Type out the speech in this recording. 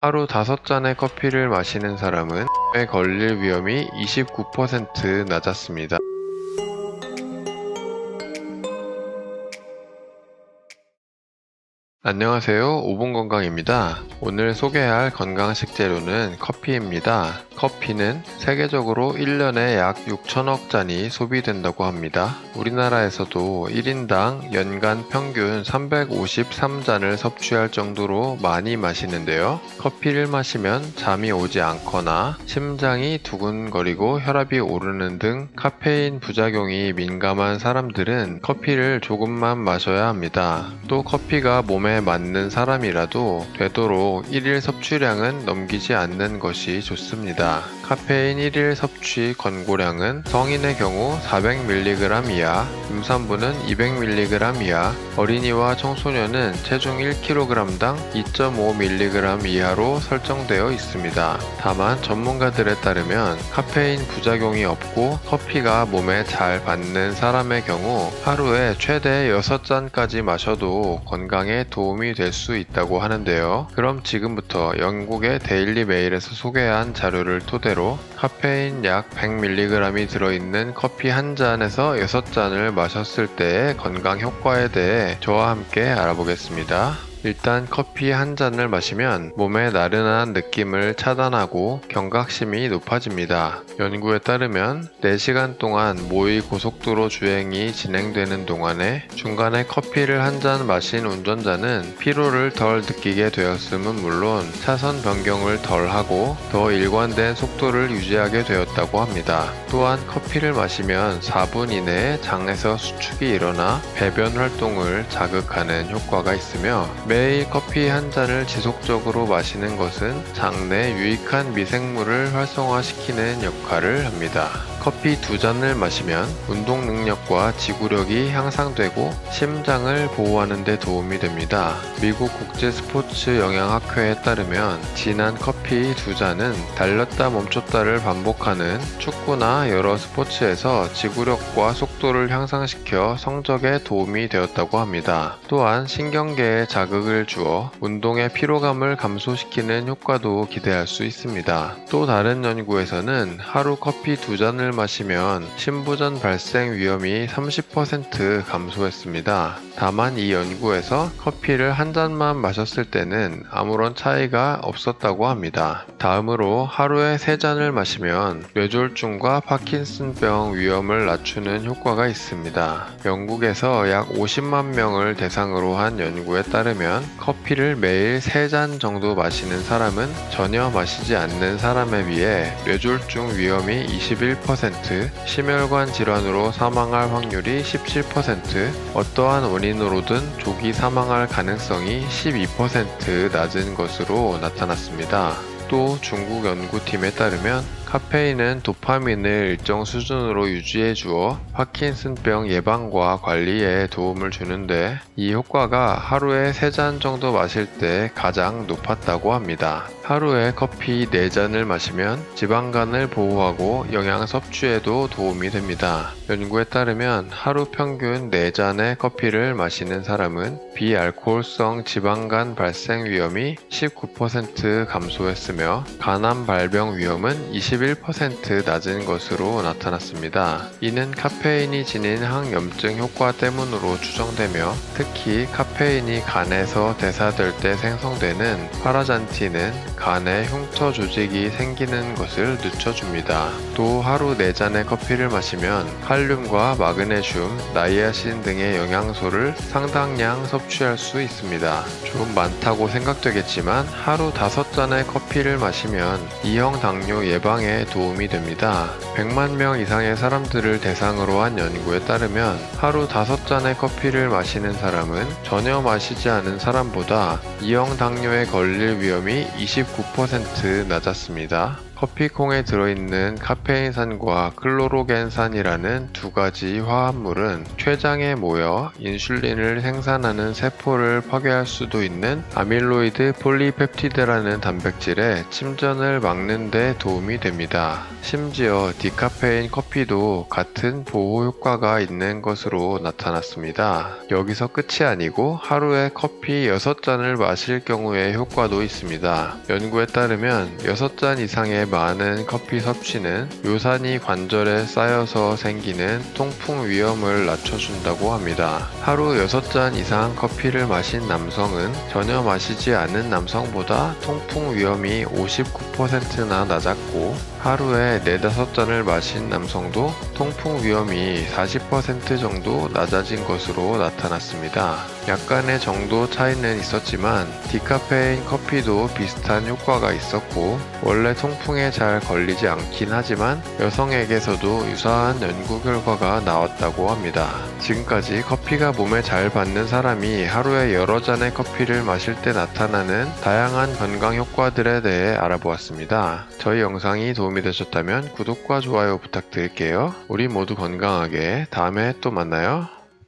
하루 5잔의 커피를 마시는 사람은 에 걸릴 위험이 29% 낮았습니다. 안녕하세요. 5분 건강입니다. 오늘 소개할 건강 식재료는 커피입니다. 커피는 세계적으로 1년에 약 6천억 잔이 소비된다고 합니다. 우리나라에서도 1인당 연간 평균 353잔을 섭취할 정도로 많이 마시는데요. 커피를 마시면 잠이 오지 않거나 심장이 두근거리고 혈압이 오르는 등 카페인 부작용이 민감한 사람들은 커피를 조금만 마셔야 합니다. 또 커피가 몸에 맞는 사람이라도 되도록 1일 섭취량은 넘기지 않는 것이 좋습니다. 카페인 1일 섭취 권고량은 성인의 경우 400mg 이하, 임산부는 200mg 이하, 어린이와 청소년은 체중 1kg당 2.5mg 이하로 설정되어 있습니다. 다만 전문가들에 따르면 카페인 부작용이 없고 커피가 몸에 잘 받는 사람의 경우 하루에 최대 6잔까지 마셔도 건강에 도움이 될 수 있다고 하는데요. 그럼 지금부터 영국의 데일리 메일에서 소개한 자료를 토대로 카페인 약 100mg이 들어있는 커피 한 잔에서 6잔을 마셨을 때의 건강 효과에 대해 저와 함께 알아보겠습니다. 일단 커피 한 잔을 마시면 몸의 나른한 느낌을 차단하고 경각심이 높아집니다. 연구에 따르면 4시간 동안 모의 고속도로 주행이 진행되는 동안에 중간에 커피를 한 잔 마신 운전자는 피로를 덜 느끼게 되었음은 물론 차선 변경을 덜 하고 더 일관된 속도를 유지하게 되었다고 합니다. 또한 커피를 마시면 4분 이내에 장에서 수축이 일어나 배변 활동을 자극하는 효과가 있으며 매일 커피 한 잔을 지속적으로 마시는 것은 장내 유익한 미생물을 활성화시키는 역할을 합니다. 커피 2잔을 마시면 운동 능력과 지구력이 향상되고 심장을 보호하는 데 도움이 됩니다. 미국 국제스포츠영양학회에 따르면 진한 커피 2잔은 달렸다 멈췄다를 반복하는 축구나 여러 스포츠에서 지구력과 속도를 향상시켜 성적에 도움이 되었다고 합니다. 또한 신경계에 자극을 주어 운동의 피로감을 감소시키는 효과도 기대할 수 있습니다. 또 다른 연구에서는 하루 커피 2잔을 마시면 신부전 발생 위험이 30% 감소했습니다. 다만 이 연구에서 커피를 한 잔만 마셨을 때는 아무런 차이가 없었다고 합니다. 다음으로 하루에 3잔을 마시면 뇌졸중과 파킨슨병 위험을 낮추는 효과가 있습니다. 영국에서 약 50만 명을 대상으로 한 연구에 따르면 커피를 매일 3잔 정도 마시는 사람은 전혀 마시지 않는 사람에 비해 뇌졸중 위험이 21%, 심혈관 질환으로 사망할 확률이 17%, 어떠한 원인으로든 조기 사망할 가능성이 12% 낮은 것으로 나타났습니다. 또 중국 연구팀에 따르면 카페인은 도파민을 일정 수준으로 유지해 주어 파킨슨병 예방과 관리에 도움을 주는데 이 효과가 하루에 3잔 정도 마실 때 가장 높았다고 합니다. 하루에 커피 4잔을 마시면 지방간을 보호하고 영양 섭취에도 도움이 됩니다. 연구에 따르면 하루 평균 4잔의 커피를 마시는 사람은 비알코올성 지방간 발생 위험이 19% 감소했으며 간암 발병 위험은 21% 낮은 것으로 나타났습니다. 이는 카페인이 지닌 항염증 효과 때문으로 추정되며 특히 카페인이 간에서 대사될 때 생성되는 파라잔틴은 간에 흉터 조직이 생기는 것을 늦춰줍니다. 또 하루 4잔의 커피를 마시면 칼륨과 마그네슘, 나이아신 등의 영양소를 상당량 섭취할 수 있습니다. 좀 많다고 생각되겠지만 하루 5잔의 커피를 마시면 2형 당뇨 예방에 도움이 됩니다. 100만 명 이상의 사람들을 대상으로 한 연구에 따르면 하루 5잔의 커피를 마시는 사람은 전혀 마시지 않은 사람보다 2형 당뇨에 걸릴 위험이 29% 낮았습니다. 커피콩에 들어있는 카페인산과 클로로겐산이라는 두 가지 화합물은 췌장에 모여 인슐린을 생산하는 세포를 파괴할 수도 있는 아밀로이드 폴리펩티드라는 단백질의 침전을 막는 데 도움이 됩니다. 심지어 디카페인 커피도 같은 보호 효과가 있는 것으로 나타났습니다. 여기서 끝이 아니고 하루에 커피 6잔을 마실 경우의 효과도 있습니다. 연구에 따르면 6잔 이상의 많은 커피 섭취는 요산이 관절에 쌓여서 생기는 통풍 위험을 낮춰준다고 합니다. 하루 6잔 이상 커피를 마신 남성은 전혀 마시지 않은 남성보다 통풍 위험이 59%나 낮았고 하루에 4-5잔을 마신 남성도 통풍 위험이 40% 정도 낮아진 것으로 나타났습니다. 약간의 정도 차이는 있었지만 디카페인 커피도 비슷한 효과가 있었고 원래 통풍에 잘 걸리지 않긴 하지만 여성에게서도 유사한 연구 결과가 나왔다고 합니다. 지금까지 커피가 몸에 잘 받는 사람이 하루에 여러 잔의 커피를 마실 때 나타나는 다양한 건강 효과들에 대해 알아보았습니다. 저희 영상이 도움이 되셨다면 구독과 좋아요 부탁드릴게요. 우리 모두 건강하게 다음에 또 만나요.